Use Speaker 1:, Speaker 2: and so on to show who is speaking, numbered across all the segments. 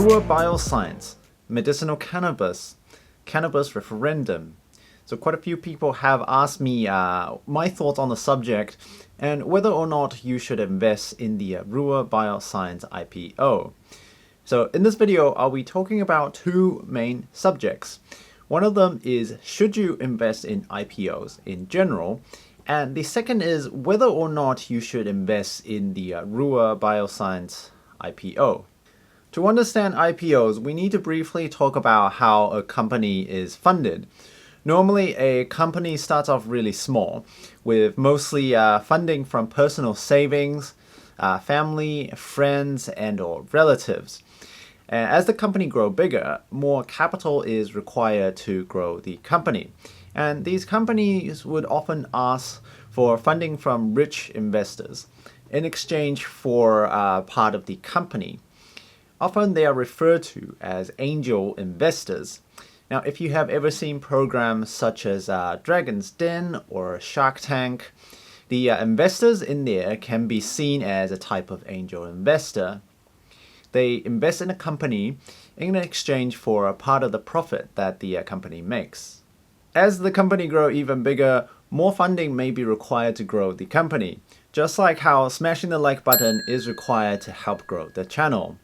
Speaker 1: Rua Bioscience, medicinal cannabis, cannabis referendum. So quite a few people have asked me my thoughts on the subject and whether or not you should invest in the Rua Bioscience IPO. So in this video, I'll be talking about two main subjects. One of them is, should you invest in IPOs in general? And the second is whether or not you should invest in the Rua Bioscience IPO. To understand IPOs, we need to briefly talk about how a company is funded. Normally, a company starts off really small, with mostly funding from personal savings, family, friends, and/or relatives. As the company grows bigger, more capital is required to grow the company. And these companies would often ask for funding from rich investors in exchange for part of the company. Often they are referred to as angel investors. Now, if you have ever seen programs such as Dragon's Den or Shark Tank, the investors in there can be seen as a type of angel investor. They invest in a company in exchange for a part of the profit that the company makes. As the company grows even bigger, more funding may be required to grow the company, just like how smashing the like button is required to help grow the channel.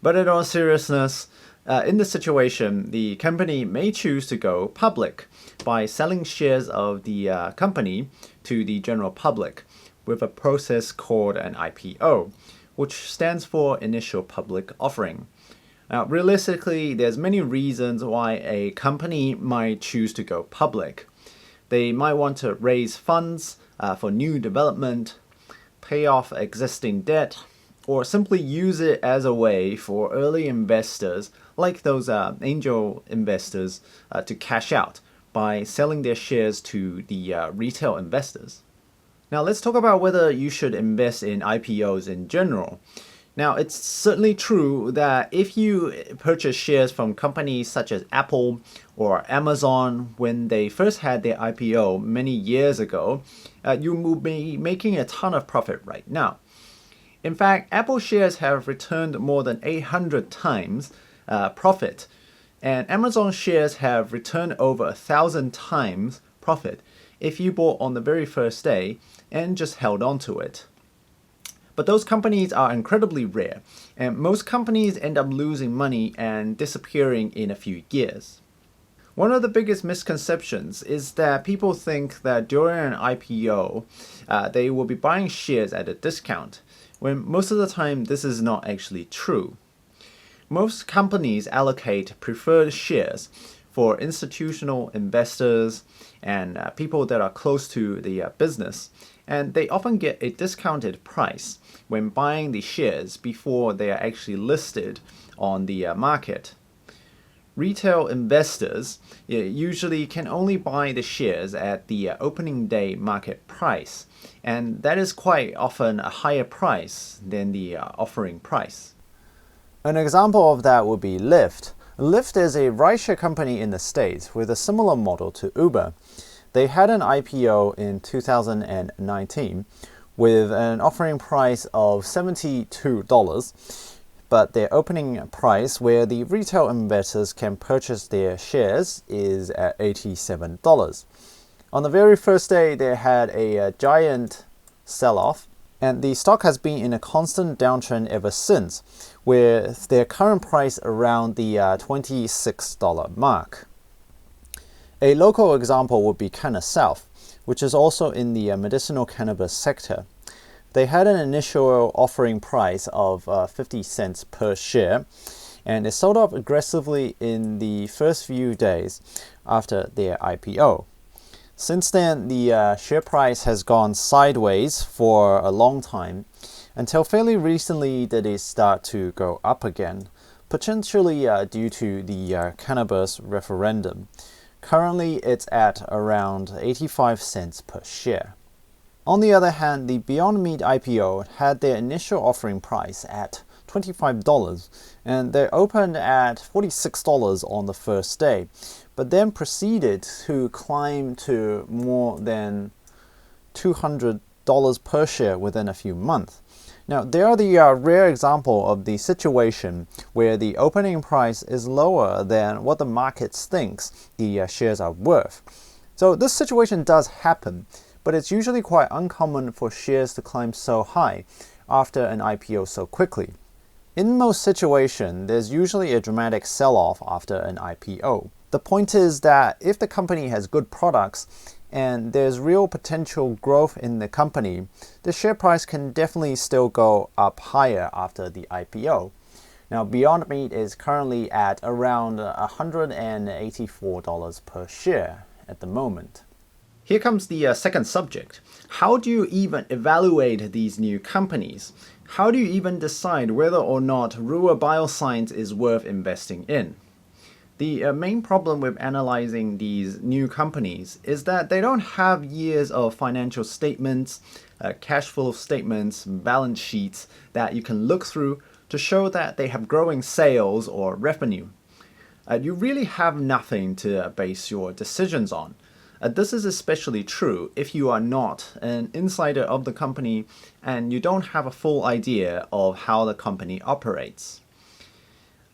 Speaker 1: But in all seriousness, in this situation, the company may choose to go public by selling shares of the company to the general public with a process called an IPO, which stands for Initial Public Offering. Now, realistically, there's many reasons why a company might choose to go public. They might want to raise funds for new development, pay off existing debt, or simply use it as a way for early investors, like those angel investors, to cash out by selling their shares to the retail investors. Now let's talk about whether you should invest in IPOs in general. Now, it's certainly true that if you purchase shares from companies such as Apple or Amazon when they first had their IPO many years ago, you will be making a ton of profit right now. In fact, Apple shares have returned more than 800 times profit, and Amazon shares have returned over 1,000 times profit if you bought on the very first day and just held on to it. But those companies are incredibly rare, and most companies end up losing money and disappearing in a few years. One of the biggest misconceptions is that people think that during an IPO, they will be buying shares at a discount, when most of the time this is not actually true. Most companies allocate preferred shares for institutional investors and people that are close to the business, and they often get a discounted price when buying the shares before they are actually listed on the market. Retail investors usually can only buy the shares at the opening day market price, and that is quite often a higher price than the offering price. An example of that would be Lyft. Lyft is a rideshare company in the States with a similar model to Uber. They had an IPO in 2019 with an offering price of $72, but their opening price where the retail investors can purchase their shares is at $87. On the very first day, they had a giant sell-off, and the stock has been in a constant downtrend ever since, with their current price around the $26 mark. A local example would be Cannasouth, which is also in the medicinal cannabis sector. They had an initial offering price of 50 cents per share, and it sold off aggressively in the first few days after their IPO. Since then, the share price has gone sideways for a long time, until fairly recently did it start to go up again, potentially due to the cannabis referendum. Currently, it's at around 85 cents per share. On the other hand, the Beyond Meat IPO had their initial offering price at $25, and they opened at $46 on the first day, but then proceeded to climb to more than $200 dollars per share within a few months. Now, they are the rare example of the situation where the opening price is lower than what the market thinks the shares are worth. So this situation does happen, but it's usually quite uncommon for shares to climb so high after an IPO so quickly. In most situations, there's usually a dramatic sell-off after an IPO. The point is that if the company has good products and there's real potential growth in the company, the share price can definitely still go up higher after the IPO. Now, Beyond Meat is currently at around $184 per share at the moment. Here comes the second subject. How do you even evaluate these new companies? How do you even decide whether or not Rua Bioscience is worth investing in? The main problem with analyzing these new companies is that they don't have years of financial statements, cash flow statements, balance sheets that you can look through to show that they have growing sales or revenue. You really have nothing to base your decisions on. This is especially true if you are not an insider of the company and you don't have a full idea of how the company operates.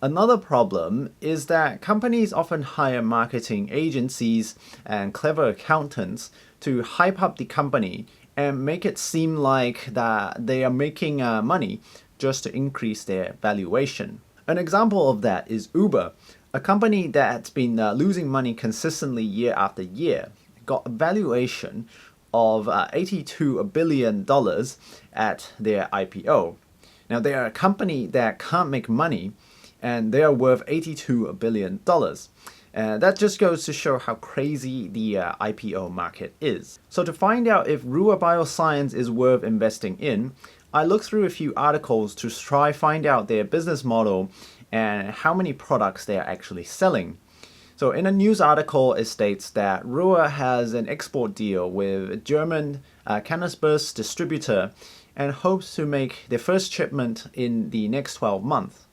Speaker 1: Another problem is that companies often hire marketing agencies and clever accountants to hype up the company and make it seem like that they are making money just to increase their valuation. An example of that is Uber, a company that's been losing money consistently year after year. Got a valuation of $82 billion at their IPO. Now, they are a company that can't make money, and they are worth $82 billion. That just goes to show how crazy the IPO market is. So to find out if Rua Bioscience is worth investing in, I looked through a few articles to try find out their business model and how many products they are actually selling. So in a news article, it states that Rua has an export deal with a German cannabis distributor and hopes to make their first shipment in the next 12 months.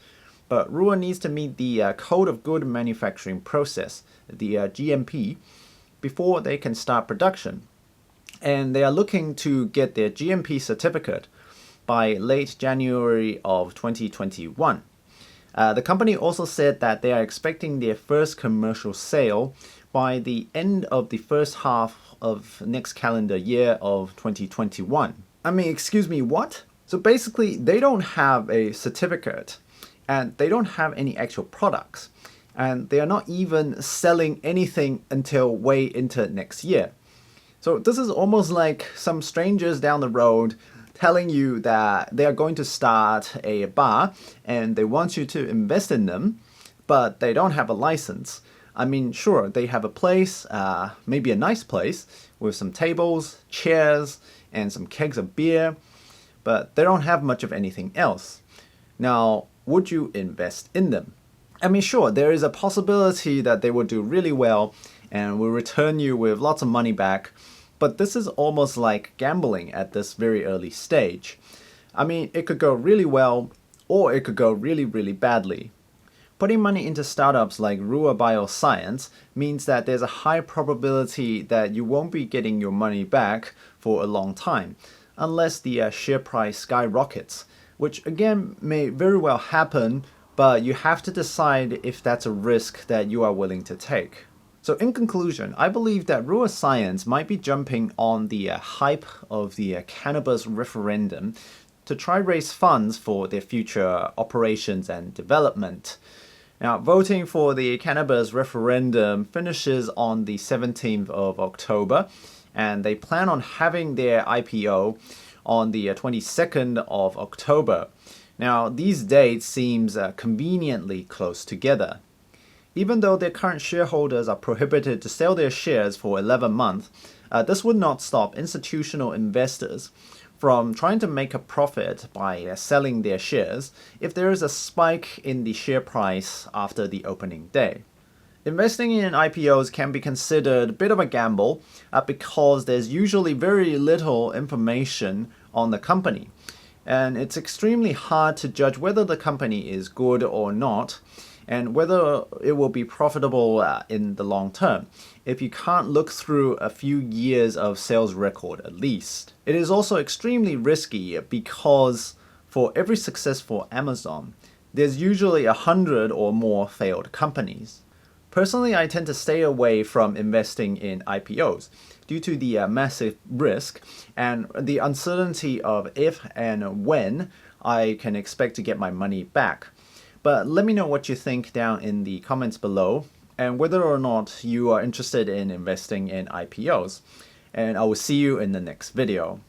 Speaker 1: But Rua needs to meet the Code of Good Manufacturing process, the GMP, before they can start production. And they are looking to get their GMP certificate by late January of 2021. The company also said that they are expecting their first commercial sale by the end of the first half of next calendar year of 2021. I mean, excuse me, what? So basically, they don't have a certificate and they don't have any actual products, and they are not even selling anything until way into next year. So this is almost like some strangers down the road telling you that they are going to start a bar and they want you to invest in them, but they don't have a license. I mean, sure, they have a place, maybe a nice place, with some tables, chairs, and some kegs of beer, but they don't have much of anything else. Now, would you invest in them? I mean, sure, there is a possibility that they will do really well and will return you with lots of money back, but this is almost like gambling at this very early stage. I mean, it could go really well, or it could go really, really badly. Putting money into startups like Rua Bioscience means that there's a high probability that you won't be getting your money back for a long time, unless the share price skyrockets, which again may very well happen, but you have to decide if that's a risk that you are willing to take. So in conclusion, I believe that Rua Science might be jumping on the hype of the cannabis referendum to try raise funds for their future operations and development. Now, voting for the cannabis referendum finishes on the 17th of October, and they plan on having their IPO on the 22nd of October. Now, these dates seems conveniently close together. Even though their current shareholders are prohibited to sell their shares for 11 months, this would not stop institutional investors from trying to make a profit by selling their shares if there is a spike in the share price after the opening day. Investing in IPOs can be considered a bit of a gamble because there's usually very little information on the company, and it's extremely hard to judge whether the company is good or not. and whether it will be profitable in the long term if you can't look through a few years of sales record at least. It is also extremely risky because for every successful Amazon, there's usually 100 or more failed companies. Personally, I tend to stay away from investing in IPOs due to the massive risk and the uncertainty of if and when I can expect to get my money back. But let me know what you think down in the comments below and whether or not you are interested in investing in IPOs. And I will see you in the next video.